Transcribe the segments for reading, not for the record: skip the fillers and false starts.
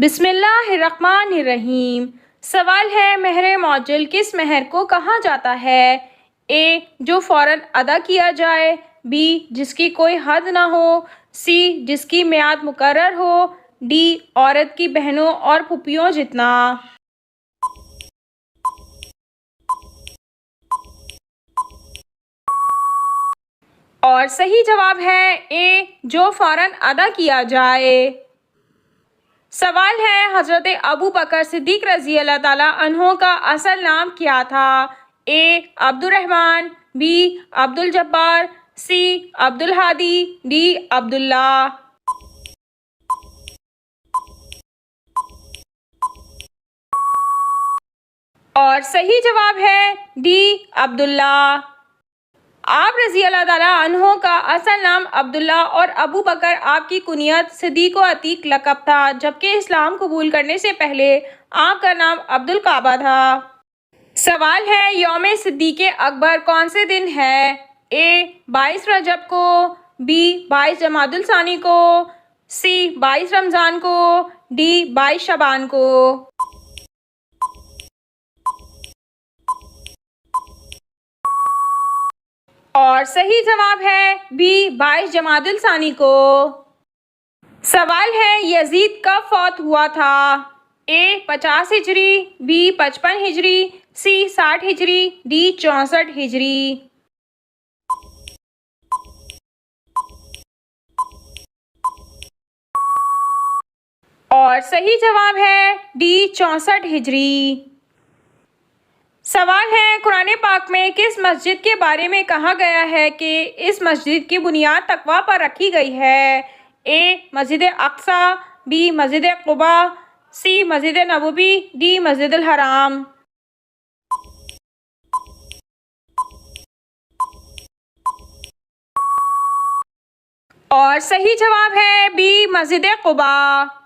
बिस्मिल्लाहिर्रहमानिर्रहीम। सवाल है, महर मौजूल किस महर को कहा जाता है? ए. जो फ़ौरन अदा किया जाए। बी. जिसकी कोई हद ना हो। सी. जिसकी मियाद मुकर्रर हो। डी. औरत की बहनों और फूफियों जितना। और सही जवाब है ए. जो फ़ौरन अदा किया जाए। सवाल है, हज़रत अबू बकर सिद्दीक़ रज़ी अल्लाह ताला अन्हो का असल नाम क्या था? ए. अब्दुर्रहमान। बी. अब्दुल जब्बार। सी. अब्दुल हादी। डी. अब्दुल्ला। और सही जवाब है डी. अब्दुल्ला। आप रज़ी अल्लाह ताला अन्हो का असल नाम अब्दुल्ला और अबू बकर आपकी कुनियत सिद्दीक़ व अतीक लक़ब था, जबकि इस्लाम कबूल करने से पहले आपका नाम अब्दुल काबा था। सवाल है, यौम सिद्दीक़ अकबर कौन से दिन है? ए. 22 रजब को। बी. 22 जमादुल सानी को। सी. 22 रमज़ान को। डी. 22 शबान को। और सही जवाब है बी. 22 जमादुल सानी को। सवाल है, यजीद कब फौत हुआ था? ए. 50 हिजरी। बी. 55 हिजरी। सी. 60 हिजरी। डी. 64 हिजरी। और सही जवाब है डी. 64 हिजरी। सवाल है, कुरान पाक में किस मस्जिद के बारे में कहा गया है कि इस मस्जिद की बुनियाद तकवा पर रखी गई है? ए. मस्जिद अक्सा। बी. मस्जिद कुबा। सी. मस्जिद नबवी। डी. मस्जिद हराम। और सही जवाब है बी. मस्जिद कुबा।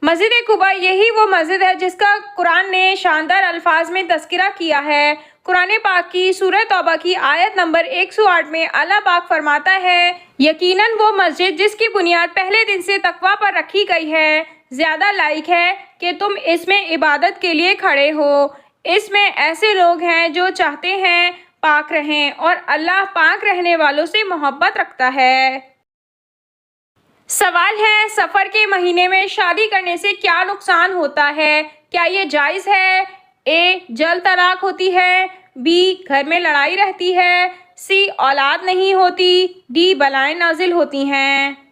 मस्जिद कुबा यही वो मस्जिद है जिसका कुरान ने शानदार अल्फाज में तज़किरा किया है। कुरान पाक की सूरह तौबा की आयत नंबर 108 में अल्लाह पाक फरमाता है, यकीनन वो मस्जिद जिसकी बुनियाद पहले दिन से तकवा पर रखी गई है, ज़्यादा लायक है कि तुम इसमें इबादत के लिए खड़े हो। इसमें ऐसे लोग हैं जो चाहते हैं पाक रहें और अल्लाह पाक रहने वालों से मोहब्बत रखता है। सवाल है, सफ़र के महीने में शादी करने से क्या नुकसान होता है? क्या ये जायज़ है? ए. जल्द तलाक होती है। बी. घर में लड़ाई रहती है। सी. औलाद नहीं होती। डी. बलाएं नाजिल होती हैं।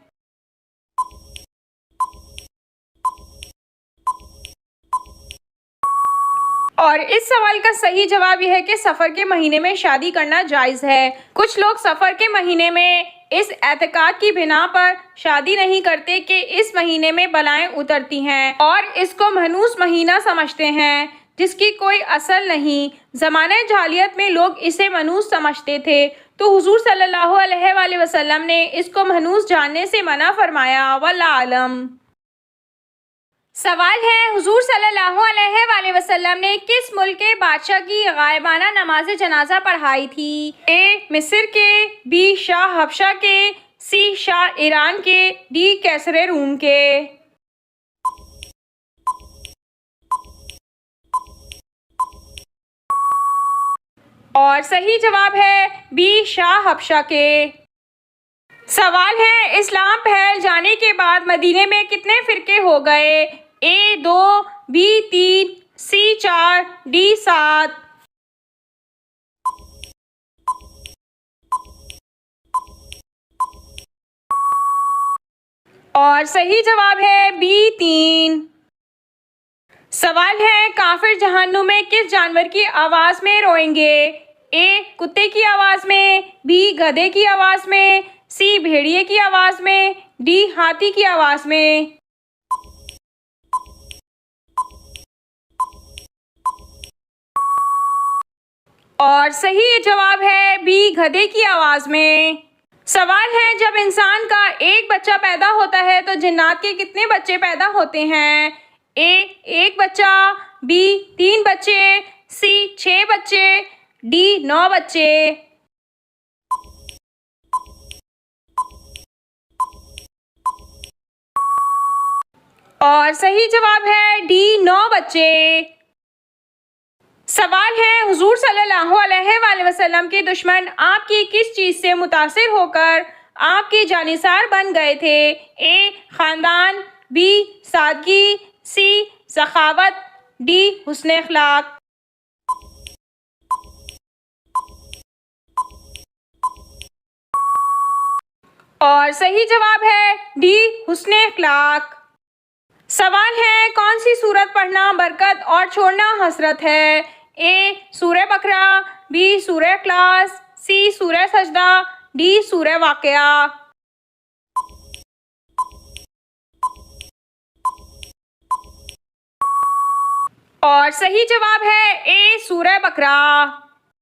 और इस सवाल का सही जवाब यह है कि सफ़र के महीने में शादी करना जायज़ है। कुछ लोग सफ़र के महीने में इस एतकाद की बिना पर शादी नहीं करते कि इस महीने में बलाएं उतरती हैं और इसको मनहूस महीना समझते हैं, जिसकी कोई असल नहीं। ज़माने जाहिलियत में लोग इसे मनहूस समझते थे, तो हुज़ूर सल्लल्लाहु अलैहि वसल्लम ने इसको मनहूस जानने से मना फरमाया। वल्लाहु आलम। सवाल है, हुज़ूर सल्लल्लाहु अलैहि वसल्लम ने किस मुल्क के बादशाह की गायबाना नमाज जनाजा पढ़ाई थी? ए. मिस्र के। बी. शाह हबशा के। सी. शाह ईरान के। डी. कैसर रूम के। और सही जवाब है बी. शाह हबशा के। सवाल है, इस्लाम फैल जाने के बाद मदीने में कितने फ़िरके हो गए? ए. 2। बी. 3। सी. 4। डी. 7। और सही जवाब है बी. 3। सवाल है, काफिर जहन्नुम में किस जानवर की आवाज़ में रोएंगे? ए. कुत्ते की आवाज़ में। बी. गधे की आवाज़ में। सी. भेड़िए की आवाज़ में। डी. हाथी की आवाज़ में। और सही जवाब है बी. गधे की आवाज़ में। सवाल है, जब इंसान का एक बच्चा पैदा होता है तो जिन्नात के कितने बच्चे पैदा होते हैं? ए. 1 बच्चा। बी. 3 बच्चे। सी. 6 बच्चे। डी. 9 बच्चे। और सही जवाब है डी 9 बच्चे। सवाल है हुजूर सल्लल्लाहु अलैहि वसल्लम के दुश्मन आपकी किस चीज़ से मुतासिर होकर आपके जानिसार बन गए थे? ए ख़ानदान, बी सादगी, सी सखावत, डी हुस्न अखलाक। और सही जवाब है डी हुस्न अखलाक। सवाल है कौन सी सूरत पढ़ना बरकत और छोड़ना हसरत है? ए सूरह बकरा, बी सूरह इखलास, सी सूरह सजदा, डी सूरह वाक़िया। और सही जवाब है ए सूरह बकरा।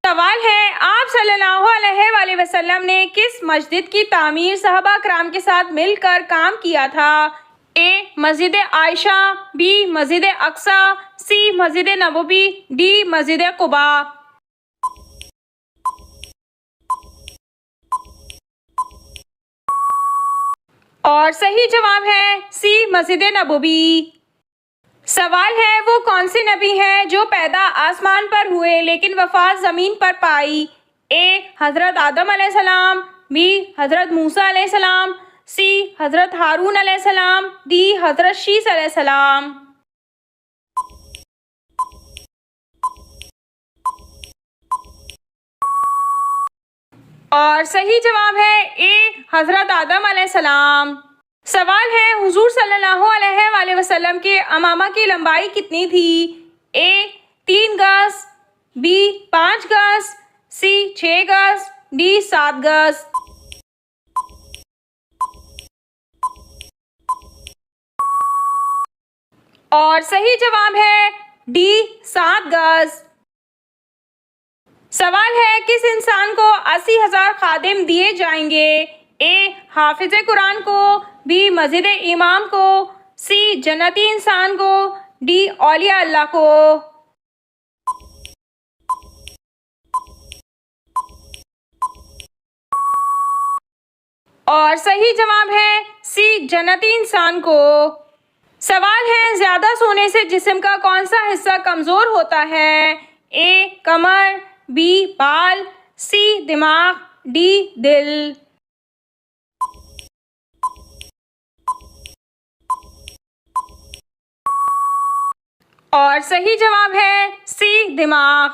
सवाल है आप सल्लल्लाहु अलैहि वसल्लम ने किस मस्जिद की तामीर सहाबा कराम के साथ मिलकर काम किया था? ए मस्जिद आयशा, बी मस्जिद अक्सा, सी मस्जिद नबवी, डी मस्जिद कुबा। और सही जवाब है सी मस्जिद नबवी। सवाल है वो कौन से नबी हैं जो पैदा आसमान पर हुए लेकिन वफात ज़मीन पर पाई? ए हज़रत आदम अलैहिस्सलाम, बी हज़रत मूसा अलैहिस्सलाम, सी हज़रत हारून अलैहिस्सलाम, डी हज़रत शीस अलैहिस्सलाम। और सही जवाब है ए हज़रत आदम अलैहिस्सलाम। सवाल है हुजूर सल्लल्लाहु अलैहि वसल्लम के अमामा की लंबाई कितनी थी? ए 3 गज, बी 5 गज, सी 6 गज, डी 7 गज। और सही जवाब है डी 7 गज। सवाल है किस इंसान को 80,000 खादिम दिए जाएंगे? ए हाफिज कुरान को, बी मस्जिद इमाम को, सी जन्नती इंसान को, डी औलिया अल्लाह को। और सही जवाब है सी जन्नती इंसान को। सवाल है ज्यादा सोने से जिस्म का कौन सा हिस्सा कमजोर होता है? ए कमर, बी बाल, सी दिमाग, डी दिल। और सही जवाब है सी दिमाग।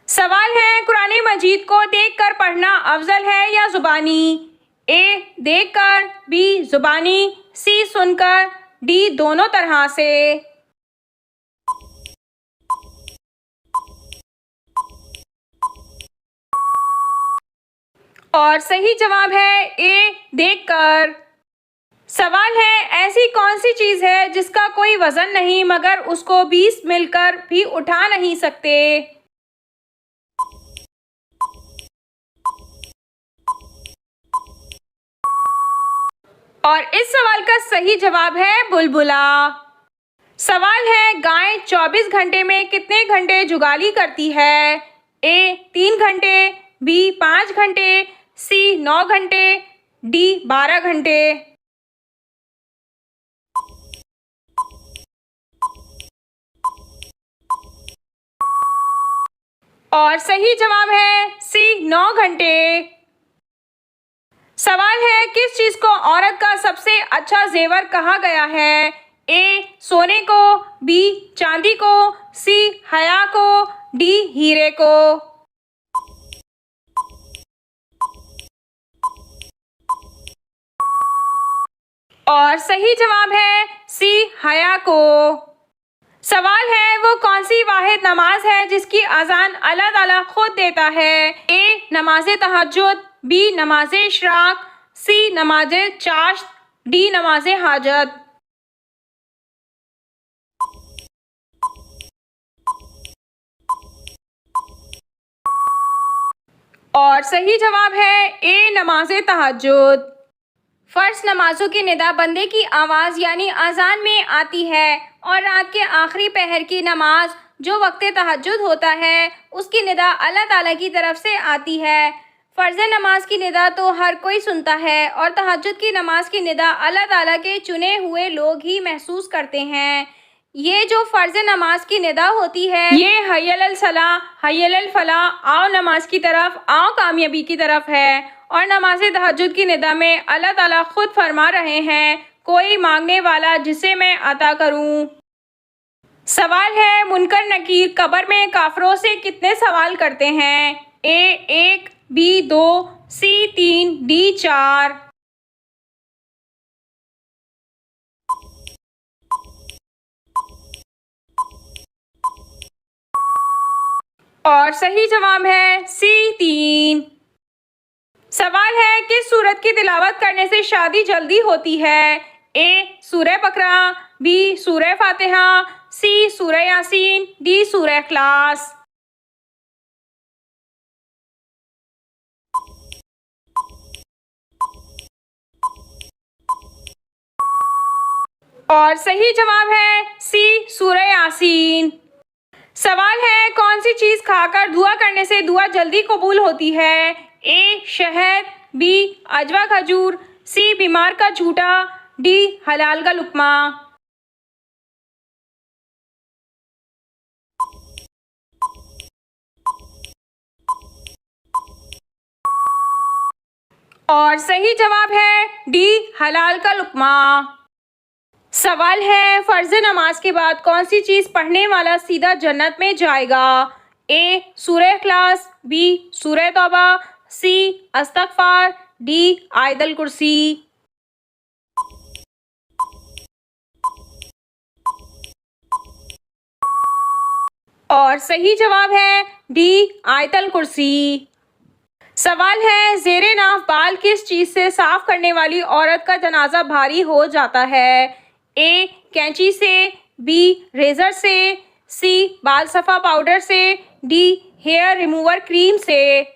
सवाल है कुरान मजीद को देखकर पढ़ना अफजल है या जुबानी? ए देखकर, बी जुबानी, सी सुनकर, डी दोनों तरह से। और सही जवाब है ए देखकर। सवाल है ऐसी कौन सी चीज़ है जिसका कोई वजन नहीं मगर उसको 20 मिलकर भी उठा नहीं सकते? और इस सवाल का सही जवाब है बुलबुला। सवाल है गाय 24 घंटे में कितने घंटे जुगाली करती है? ए 3 घंटे, बी 5 घंटे, सी 9 घंटे, डी 12 घंटे। और सही जवाब है सी 9 घंटे। सवाल है किस चीज को औरत का सबसे अच्छा जेवर कहा गया है? ए सोने को, बी चांदी को, सी हया को, डी हीरे को। और सही जवाब है सी हया को। सवाल है वो कौन सी वाहिद नमाज है जिसकी अजान अल्लाह ताला खुद देता है? ए नमाज तहज्जुद, बी नमाज इशराक, सी नमाज चाश्त, डी नमाज हाजत। और सही जवाब है ए नमाज तहज्जुद। फ़र्ज नमाजों की निदा बंदे की आवाज़ यानी अजान में आती है और रात के आखिरी पहर की नमाज जो वक्त तहज्जुद होता है उसकी निदा अल्लाह ताला की तरफ से आती है। फ़र्ज़ नमाज की निदा तो हर कोई सुनता है और तहज्जुद की नमाज की निदा अल्लाह ताला के चुने हुए लोग ही महसूस करते हैं। ये जो फ़र्ज़ नमाज की निदा होती है, ये हय्य अलल सलाह, हय्य अलल फलाह, आओ नमाज की तरफ, आओ कामयाबी की तरफ है। और नमाज तहज्जुद की निदा में अल्लाह ताला खुद फरमा रहे हैं, कोई मांगने वाला जिसे मैं अता करूँ। सवाल है, मुनकर नकीर कब्र में काफिरों से कितने सवाल करते हैं? ए 1, बी 2, सी 3, डी 4। और सही जवाब है सी 3। सवाल है, किस सूरत की तिलावत करने से शादी जल्दी होती है? ए सूरह बकरा, बी सूरह फातिहा, सी सूरह यासीन, डी सूरह इखलास। और सही जवाब है सी सूरह यासीन। सवाल है, कौन सी चीज़ खाकर दुआ करने से दुआ जल्दी कबूल होती है? ए शहद, बी अजवा खजूर, सी बीमार का झूठा, डी हलाल का लुक्मा। और सही जवाब है डी हलाल का लुक्मा। सवाल है, फ़र्ज़ नमाज के बाद कौन सी चीज़ पढ़ने वाला सीधा जन्नत में जाएगा? ए सूरह इखलास, बी सूरह तौबा, सी अस्तग़फ़ार, डी आयतल कुर्सी। और सही जवाब है डी आयतल कुर्सी। सवाल है, ज़ेरे नाफ बाल किस चीज़ से साफ करने वाली औरत का जनाजा भारी हो जाता है? ए कैंची से, बी रेज़र से, सी बाल सफ़ा पाउडर से, डी हेयर रिमूवर क्रीम से।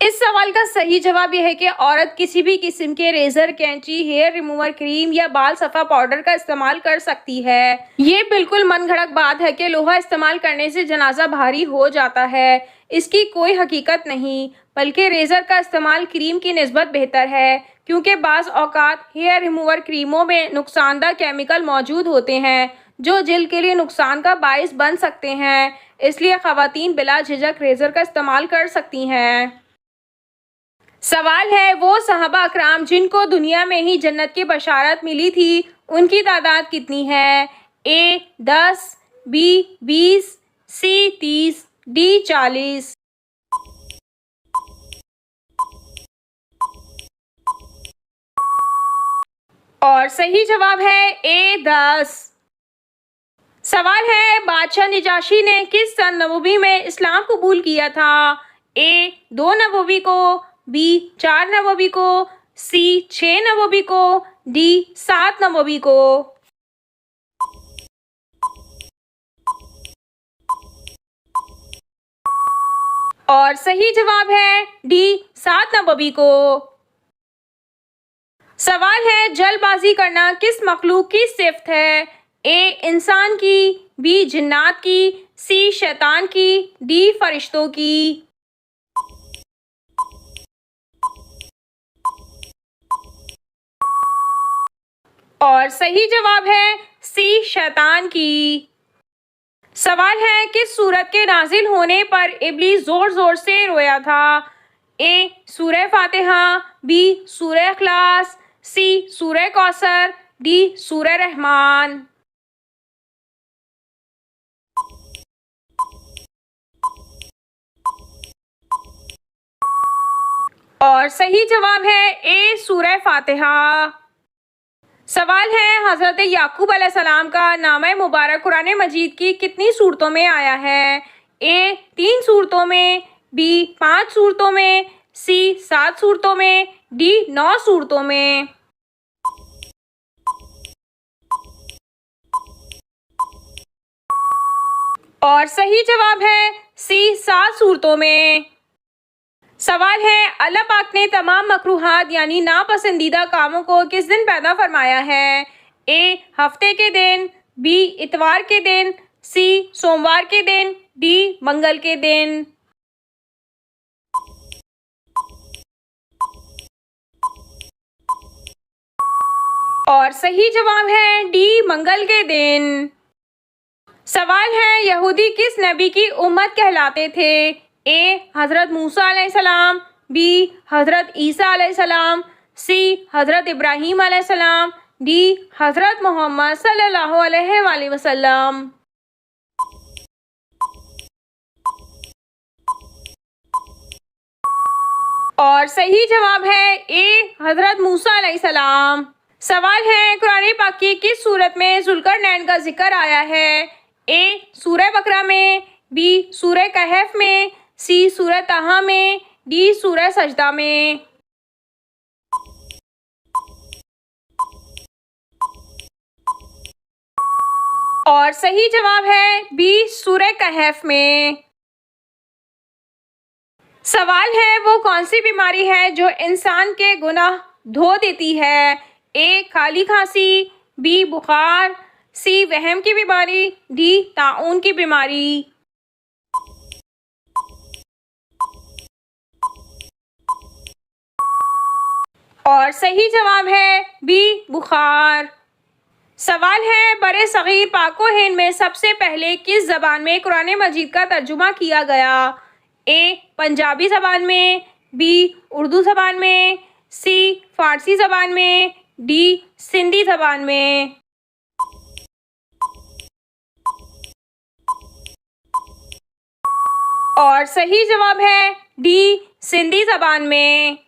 इस सवाल का सही जवाब यह है कि औरत किसी भी किस्म के रेज़र, कैंची, हेयर रिमूवर क्रीम या बाल सफ़ा पाउडर का इस्तेमाल कर सकती है। ये बिल्कुल मनगढ़ंत बात है कि लोहा इस्तेमाल करने से जनाजा भारी हो जाता है। इसकी कोई हकीकत नहीं, बल्कि रेज़र का इस्तेमाल क्रीम की निस्बत बेहतर है, क्योंकि बाज़ औक़ात हेयर रिमूवर क्रीमों में नुकसानदा केमिकल मौजूद होते हैं जो जिल्द के लिए नुकसान का बाइस बन सकते हैं। इसलिए ख़वातीन बिला झिझक रेज़र का इस्तेमाल कर सकती हैं। सवाल है, वो सहाबा अकराम जिनको दुनिया में ही जन्नत की बशारत मिली थी, उनकी तादाद कितनी है? ए 10, बी 20, सी 30, डी 40। और सही जवाब है ए 10। सवाल है, बादशाह निजाशी ने किस सन नबवी में इस्लाम कबूल किया था? ए 2 नबवी को, बी 4 नबवी को, सी 6 नबवी को, डी 7 नबवी को। और सही जवाब है डी 7 नबवी को। सवाल है, जल्दबाजी करना किस मखलूक की सिफ्त है? ए इंसान की, बी जिन्नात की, सी शैतान की, डी फरिश्तों की। और सही जवाब है सी शैतान की। सवाल है, किस सूरत के नाजिल होने पर इब्लीस जोर जोर से रोया था? ए सूरह फातिहा, बी सूरह इखलास, सी सूरह कौसर, डी सूरह रहमान। और सही जवाब है ए सूरह फातिहा। सवाल है, हज़रत याकूब अलैहिस्सलाम का नाम मुबारक कुरान मजीद की कितनी सूरतों में आया है? ए 3 सूरतों में, बी 5 सूरतों में, सी 7 सूरतों में, डी 9 सूरतों में। और सही जवाब है सी 7 सूरतों में। सवाल है, अल्लाह पाक ने तमाम मकरूहात यानी नापसंदीदा कामों को किस दिन पैदा फरमाया है? ए हफ्ते के दिन, बी इतवार के दिन, सी सोमवार के दिन, डी मंगल के दिन। और सही जवाब है डी मंगल के दिन। सवाल है, यहूदी किस नबी की उम्मत कहलाते थे? ए हज़रत मूसा अलैहिस्सलाम, बी हज़रत ईसा अलैहिस्सलाम, सी हज़रत इब्राहीम अलैहिस्सलाम, डी हज़रत मोहम्मद सल्लल्लाहु अलैहि वसल्लम। और सही जवाब है ए हज़रत मूसा अलैहिस्सलाम। सवाल है, कुरान पाक की किस सूरत में जुल्करनैन का जिक्र आया है? ए सूरह बकरा में, बी सूरह कहफ में, सी सूरह तहा में, डी सूरह सजदा में। और सही जवाब है बी सूरह कहफ में। सवाल है, वो कौन सी बीमारी है जो इंसान के गुनाह धो देती है? ए काली खांसी, बी बुखार, सी वहम की बीमारी, डी ताउन की बीमारी। और सही जवाब है बी बुखार। सवाल है, बरे सगीर पाक व हिंद में सबसे पहले किस ज़बान में कुरान मजीद का तर्जुमा किया गया? ए पंजाबी ज़बान में, बी उर्दू ज़बान में, सी फारसी ज़बान में, डी सिंधी ज़बान में। और सही जवाब है डी सिंधी ज़बान में।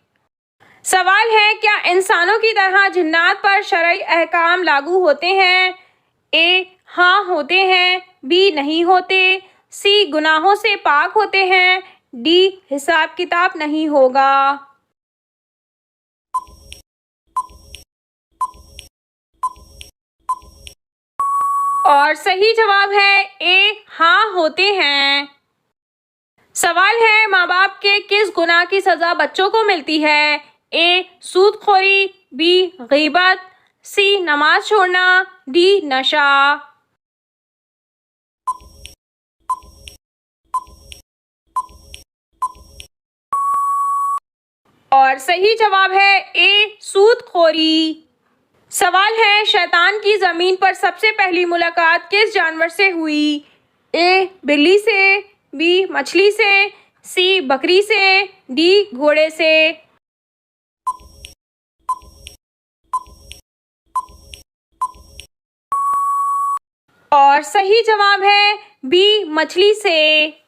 सवाल है, क्या इंसानों की तरह जिन्नात पर शरई अहकाम लागू होते हैं? ए हाँ होते हैं, बी नहीं होते, सी गुनाहों से पाक होते हैं, डी हिसाब किताब नहीं होगा। और सही जवाब है ए हाँ होते हैं। सवाल है, माँ बाप के किस गुनाह की सज़ा बच्चों को मिलती है? ए सूदखोरी, बी गीबत, सी नमाज छोड़ना, डी नशा। और सही जवाब है ए सूदखोरी। सवाल है, शैतान की ज़मीन पर सबसे पहली मुलाकात किस जानवर से हुई? ए बिल्ली से, बी मछली से, सी बकरी से, डी घोड़े से। और सही जवाब है बी मछली से।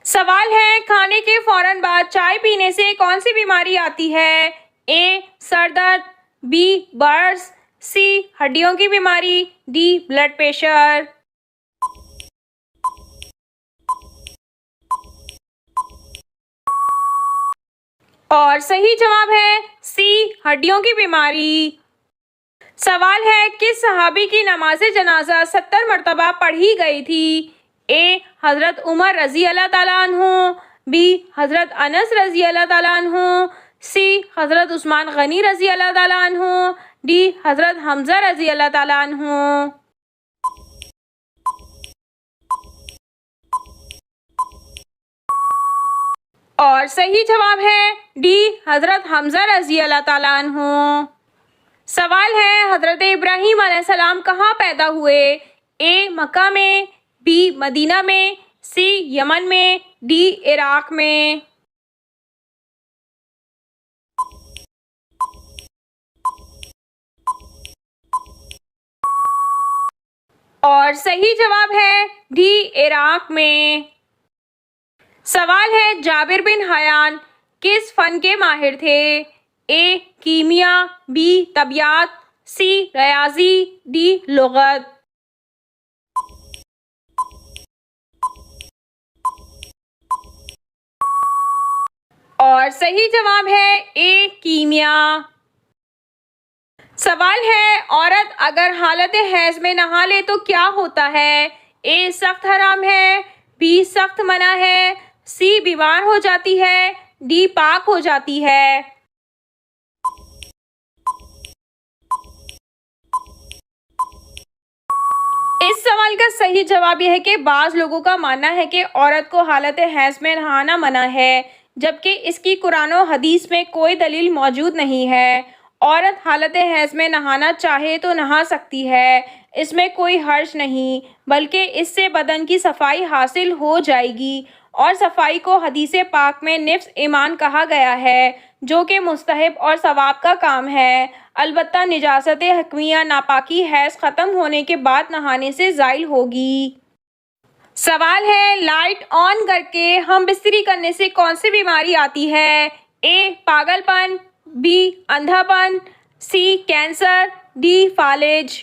सवाल है, खाने के फौरन बाद चाय पीने से कौन सी बीमारी आती है? ए सर दर्द, बी बर्स, सी हड्डियों की बीमारी, डी ब्लड प्रेशर। और सही जवाब है सी हड्डियों की बीमारी। सवाल है, किस सहाबी की नमाज जनाजा 70 मरतबा पढ़ी गई थी? ए हज़रत उमर रज़ी अल्लाह ताला अन्हु, बी हज़रत अनस रज़ी अल्लाह ताला अन्हु, सी हज़रत उस्मान गनी रज़ी अल्लाह ताला अन्हु, डी हज़रत हमज़ा रज़ी अल्लाह ताला अन्हु। और सही जवाब है डी हज़रत हमज़ा रज़ी अल्लाह ताला अन्हु। सवाल है, हज़रत इब्राहीम अलैहिस्सलाम कहाँ पैदा हुए? ए मक्का में, बी मदीना में, सी यमन में, डी इराक में। और सही जवाब है डी इराक में। सवाल है, जाबिर बिन हयान किस फन के माहिर थे? ए कीमिया, बी तबियात, सी रियाजी, डी लुगत। और सही जवाब है ए कीमिया। सवाल है, औरत अगर हालत हैज़ में नहा ले तो क्या होता है? ए सख्त हराम है, बी सख्त मना है, सी बीमार हो जाती है, डी पाक हो जाती है। इस सवाल का सही जवाब यह है कि बाज़ लोगों का मानना है कि औरत को हालत हैज़ में नहाना मना है, जबकि इसकी कुरान और हदीस में कोई दलील मौजूद नहीं है। औरत हालत हैज़ में नहाना चाहे तो नहा सकती है, इसमें कोई हर्ज नहीं, बल्कि इससे बदन की सफाई हासिल हो जाएगी और सफाई को हदीस पाक में निफ्स ईमान कहा गया है, जो कि मुस्तहब और सवाब का काम है। अलबत्ता निजासत हकमिया नापाकी हैज़ ख़त्म होने के बाद नहाने से ज़ाइल होगी। सवाल है, लाइट ऑन करके हम बिस्तरी करने से कौन सी बीमारी आती है? ए पागलपन, बी अंधापन, सी कैंसर, डी फालिज।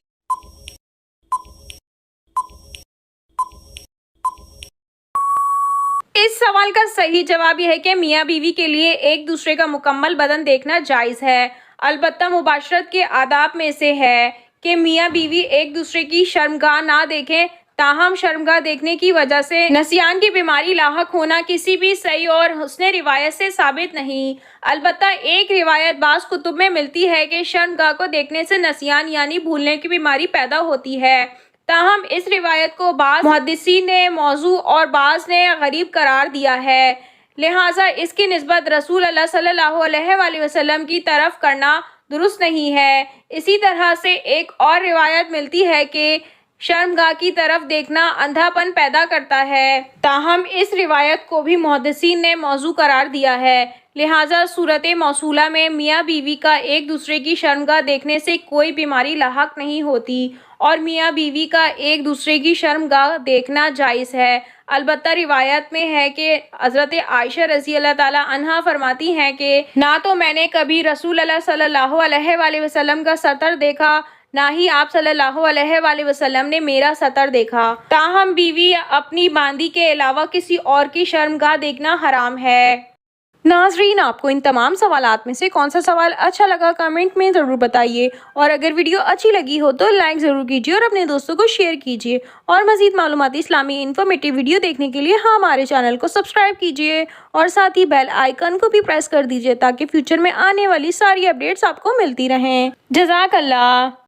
इस सवाल का सही जवाब यह है कि मियाँ बीवी के लिए एक दूसरे का मुकम्मल बदन देखना जायज़ है। अलबत्ता मुबाशरत के आदाब में से है कि मियाँ बीवी एक दूसरे की शर्मगाह ना देखें, ताहम शर्मगाह देखने की वजह से नसियान की बीमारी लाहक होना किसी भी सही और हुस्ने रिवायत से साबित नहीं। अलबत्ता एक रिवायत बाज़ कुतुब में मिलती है कि शर्मगाह को देखने से नसियान यानी भूलने की बीमारी पैदा होती है। ताहम इस रिवायत को बाज़ मुहद्दिसीन ने मौजू और बाज़ ने गरीब करार दिया है, लिहाजा इसकी निस्बत रसूल अल्लाह सल्लल्लाहु अलैहि वसल्लम की तरफ करना दुरुस्त नहीं है। इसी तरह से एक और रिवायत मिलती है कि शर्मगाह की तरफ देखना अंधापन पैदा करता है। ताहम इस रिवायत को भी मुहद्दिसीन ने मौजू करार दिया है, लिहाजा सूरत मौसूला में मियाँ बीवी का एक दूसरे की शर्मगाह देखने से कोई बीमारी लाहक नहीं होती और मियाँ बीवी का एक दूसरे की शर्मगाह देखना जायज़ है। अलबत्ता रिवायत में है कि हज़रत आयशा रज़ी अल्लाह ताला अन्हा फरमाती हैं कि ना तो मैंने कभी रसूल अल्लाह सल्लल्लाहु अलैहि वसल्लम का सतर देखा, ना ही आप सल्लल्लाहु अलैहि वसल्लम ने मेरा सतर देखा। ताहम बीवी अपनी बांदी के अलावा किसी और की शर्मगाह देखना हराम है। नाजरीन, आपको इन तमाम सवालात में से कौन सा सवाल अच्छा लगा कमेंट में ज़रूर बताइए, और अगर वीडियो अच्छी लगी हो तो लाइक ज़रूर कीजिए और अपने दोस्तों को शेयर कीजिए। और मज़ीद मालूमाती इस्लामी इन्फॉर्मेटिव वीडियो देखने के लिए हमारे चैनल को सब्सक्राइब कीजिए और साथ ही बेल आइकन को भी प्रेस कर दीजिए ताकि फ्यूचर में आने वाली सारी अपडेट्स आपको मिलती रहें। जज़ाकल्लाह।